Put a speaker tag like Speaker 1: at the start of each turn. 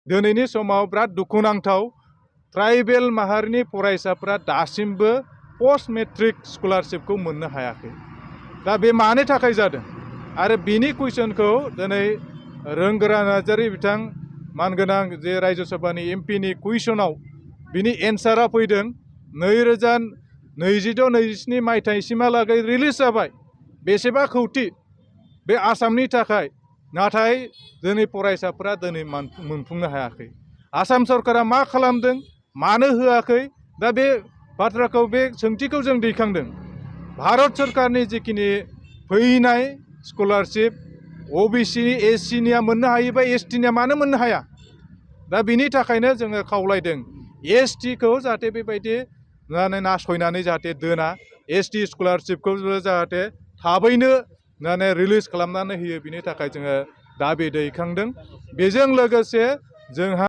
Speaker 1: दिनैनि समाव बिराद दुखुनांथाव ट्राइबेल माहारिनि फरायसाफ्रा दासिमबो पोस्ट मेट्रिक स्कलारशिपखौ मोननो हायाखै। दा बे मानि थाखाय जादों आरो बिनि कुइसनखौ दिनै रोंगोरा नार्जारी बिथां मानगोनां जे राज्य सभानि एमपिनि कुइसनाव बिनि एन्सारा फैदों 2026-27 मायथाइसिमहालागै रिलिज जाबाय बेसेबा खौटि बे आसामनि थाखाय, नाथाय दिनै फरायसाफ्रा दिनै मोनफुंनो हायाखै। आसाम सरकारा मा खालामदों, मानो होआखै, दा बे बाथ्राखौ बे सोंथिखौ जों दैखांदों। भारत सरकारनि जिखिनि फैनाय स्कलारशिप ओबिसि एससिनिया मोननो हायोबा एसटिनिया मानो मोननो हाया? दा बिनि थाखायनो जोङो खावलायदों एसटिखौ जाहाथे बेबायदि नासयनानै जाहाथे दोना, एसटि स्कलारशिपखौ जाहाथे थाबैनो रिलिज खालामनानै होयो, बिनि थाखाय जोङो दाबि दैखांदों। बेजों लोगोसे जोंहा